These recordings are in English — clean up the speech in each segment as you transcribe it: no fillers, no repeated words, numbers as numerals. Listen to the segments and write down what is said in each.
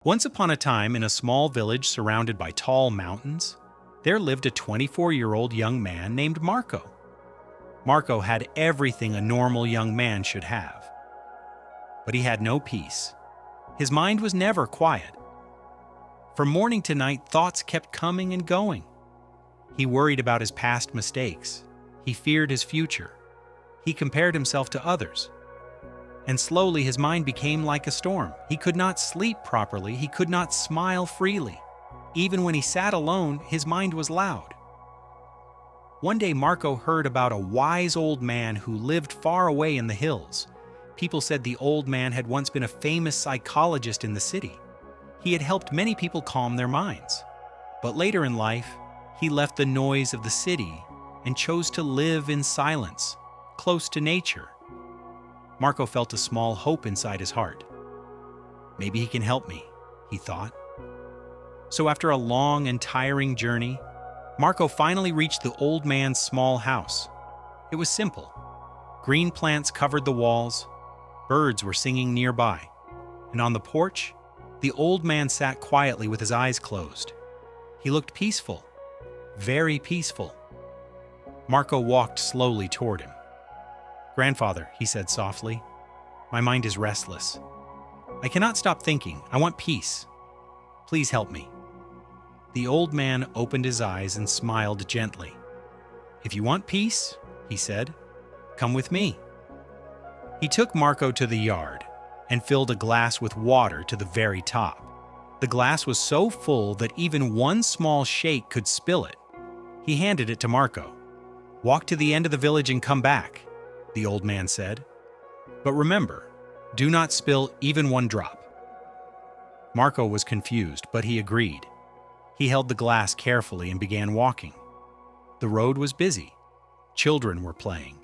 Once upon a time, in a small village surrounded by tall mountains, there lived a 24-year-old young man named Marco. Marco had everything a normal young man should have. But he had no peace. His mind was never quiet. From morning to night, thoughts kept coming and going. He worried about his past mistakes. He feared his future. He compared himself to others. And slowly his mind became like a storm. He could not sleep properly. He could not smile freely. Even when he sat alone, his mind was loud. One day Marco heard about a wise old man who lived far away in the hills. People said the old man had once been a famous psychologist in the city. He had helped many people calm their minds. But later in life, he left the noise of the city and chose to live in silence, close to nature. Marco felt a small hope inside his heart. Maybe he can help me, he thought. So after a long and tiring journey, Marco finally reached the old man's small house. It was simple. Green plants covered the walls, birds were singing nearby, and on the porch, the old man sat quietly with his eyes closed. He looked peaceful, very peaceful. Marco walked slowly toward him. "Grandfather," he said softly, "my mind is restless. I cannot stop thinking. I want peace. Please help me." The old man opened his eyes and smiled gently. "If you want peace," he said, "come with me." He took Marco to the yard and filled a glass with water to the very top. The glass was so full that even one small shake could spill it. He handed it to Marco. "Walk to the end of the village and come back," the old man said. "But remember, do not spill even one drop." Marco was confused, but he agreed. He held the glass carefully and began walking. The road was busy. Children were playing.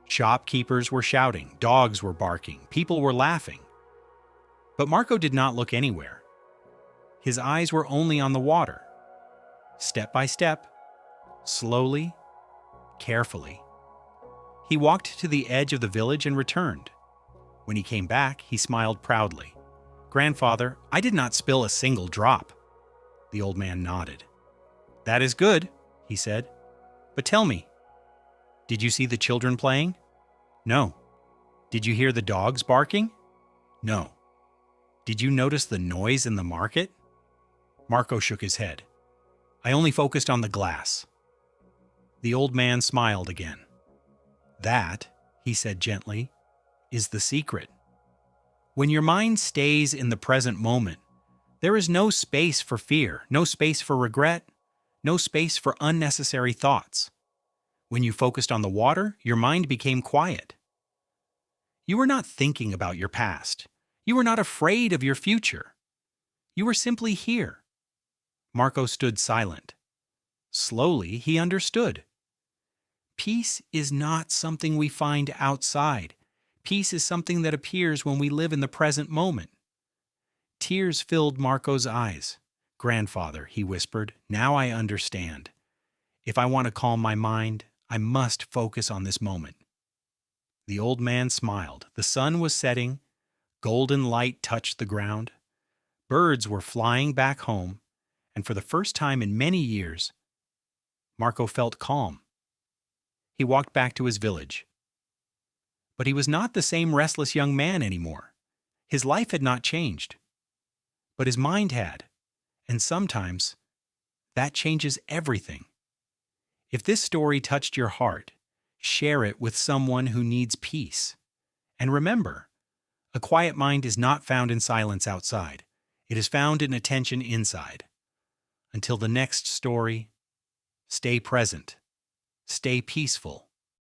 Shopkeepers were shouting. Dogs were barking. People were laughing. But Marco did not look anywhere. His eyes were only on the water. Step by step, slowly, carefully, he walked to the edge of the village and returned. When he came back, he smiled proudly. "Grandfather, I did not spill a single drop." The old man nodded. "That is good," he said. "But tell me, did you see the children playing?" "No." "Did you hear the dogs barking?" "No." "Did you notice the noise in the market?" Marco shook his head. "I only focused on the glass." The old man smiled again. "That," he said gently, "is the secret. When your mind stays in the present moment, there is no space for fear, no space for regret, no space for unnecessary thoughts. When you focused on the water, your mind became quiet. You were not thinking about your past. You were not afraid of your future. You were simply here." Marco stood silent. Slowly, he understood. Peace is not something we find outside. Peace is something that appears when we live in the present moment. Tears filled Marco's eyes. "Grandfather," he whispered, "now I understand. If I want to calm my mind, I must focus on this moment." The old man smiled. The sun was setting. Golden light touched the ground. Birds were flying back home, and for the first time in many years, Marco felt calm. He walked back to his village. But he was not the same restless young man anymore. His life had not changed. But his mind had, and sometimes that changes everything. If this story touched your heart, share it with someone who needs peace. And remember, a quiet mind is not found in silence outside. It is found in attention inside. Until the next story, stay present, stay peaceful,